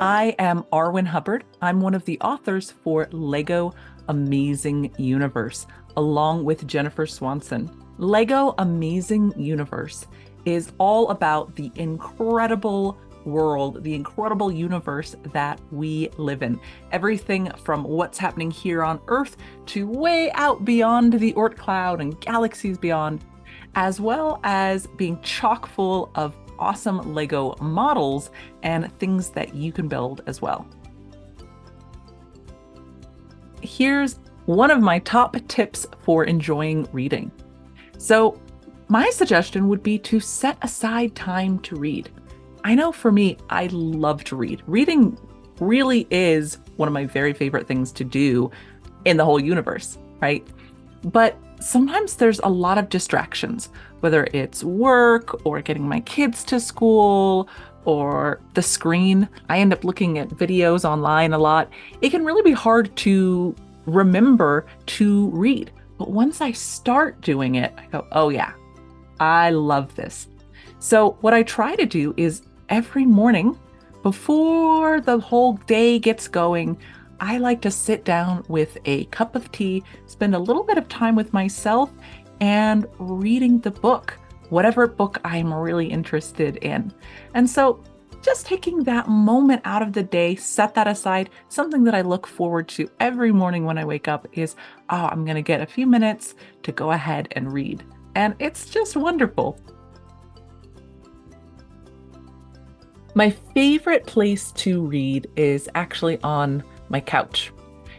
I am Arwen Hubbard. I'm one of the authors for Lego Amazing Universe, along with Jennifer Swanson. Lego Amazing Universe is all about the incredible world, the incredible universe that we live in. Everything from what's happening here on Earth to way out beyond the Oort cloud and galaxies beyond, as well as being chock full of awesome Lego models and things that you can build as well. Here's one of my top tips for enjoying reading. So my suggestion would be to set aside time to read. I know for me, I love to read. Reading really is one of my very favorite things to do in the whole universe, right? But sometimes there's a lot of distractions, whether it's work or getting my kids to school or the screen. I end up looking at videos online a lot. It can really be hard to remember to read. But once I start doing it, I go, oh yeah, I love this. So what I try to do is every morning before the whole day gets going, I like to sit down with a cup of tea, spend a little bit of time with myself and reading the book, whatever book I'm really interested in. And so just taking that moment out of the day, set that aside. Something that I look forward to every morning when I wake up is, I'm going to get a few minutes to go ahead and read. And it's just wonderful. My favorite place to read is actually on my couch.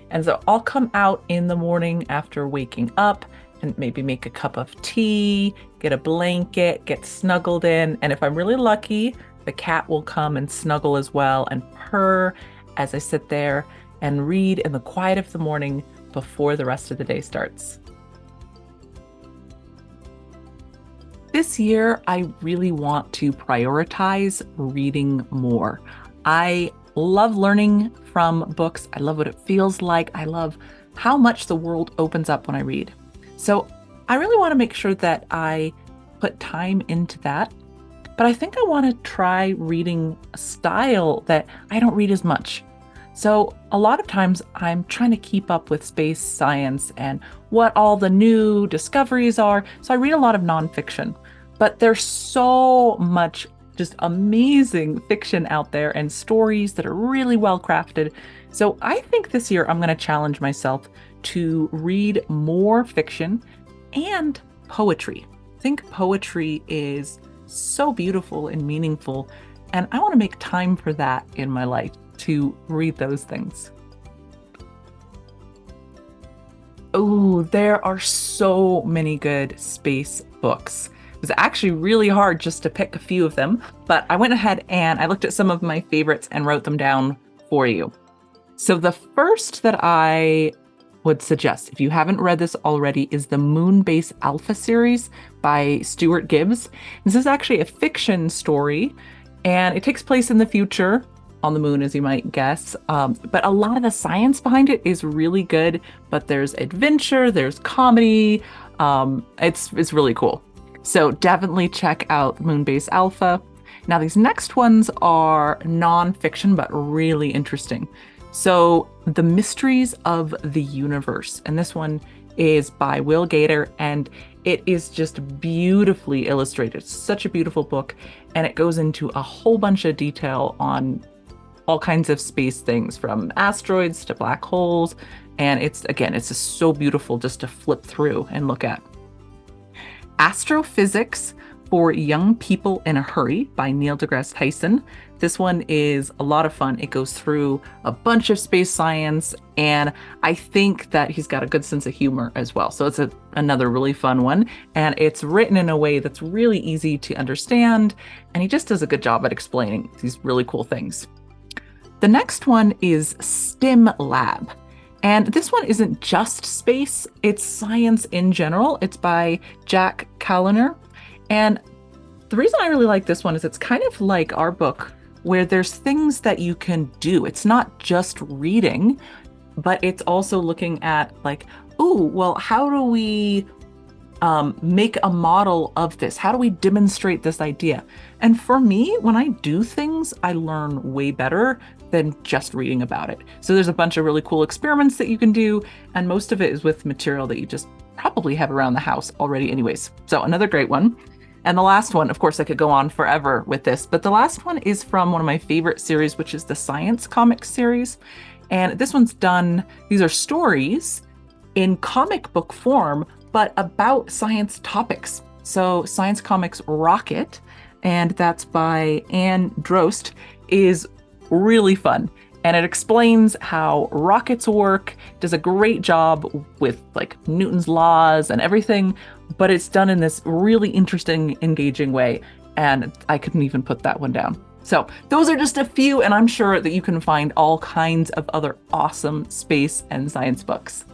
And so I'll come out in the morning after waking up and maybe make a cup of tea, get a blanket, get snuggled in. And if I'm really lucky, the cat will come and snuggle as well and purr as I sit there and read in the quiet of the morning before the rest of the day starts. This year, I really want to prioritize reading more. I love learning from books. I love what it feels like. I love how much the world opens up when I read. So I really want to make sure that I put time into that. But I think I want to try reading a style that I don't read as much. So a lot of times I'm trying to keep up with space science and what all the new discoveries are. So I read a lot of nonfiction, but there's so much just amazing fiction out there and stories that are really well crafted. So I think this year I'm going to challenge myself to read more fiction and poetry. I think poetry is so beautiful and meaningful, and I want to make time for that in my life to read those things. Oh, there are so many good space books. It was actually really hard just to pick a few of them, but I went ahead and I looked at some of my favorites and wrote them down for you. So the first that I would suggest, if you haven't read this already, is the Moonbase Alpha series by Stuart Gibbs. This is actually a fiction story, and it takes place in the future on the moon, as you might guess. But a lot of the science behind it is really good, but there's adventure, there's comedy. It's really cool. So definitely check out Moonbase Alpha. Now, these next ones are nonfiction, but really interesting. So The Mysteries of the Universe. And this one is by Will Gator, and it is just beautifully illustrated. It's such a beautiful book, and it goes into a whole bunch of detail on all kinds of space things, from asteroids to black holes. And it's just so beautiful just to flip through and look at. Astrophysics for Young People in a Hurry by Neil deGrasse Tyson. This one is a lot of fun. It goes through a bunch of space science, and I think that he's got a good sense of humor as well. So it's another really fun one, and it's written in a way that's really easy to understand, and he just does a good job at explaining these really cool things. The next one is STEM Lab. And this one isn't just space, it's science in general. It's by Jack Callender. And the reason I really like this one is it's kind of like our book, where there's things that you can do. It's not just reading, but it's also looking at like, how do we make a model of this? How do we demonstrate this idea? And for me, when I do things, I learn way better than just reading about it. So there's a bunch of really cool experiments that you can do, and most of it is with material that you just probably have around the house already anyways. So another great one. And the last one, of course, I could go on forever with this, but the last one is from one of my favorite series, which is the Science Comics series. And this one's done, these are stories in comic book form, but about science topics. So Science Comics Rocket, and that's by Anne Drost, is really fun. And it explains how rockets work, does a great job with like Newton's laws and everything, but it's done in this really interesting, engaging way. And I couldn't even put that one down. So those are just a few, and I'm sure that you can find all kinds of other awesome space and science books.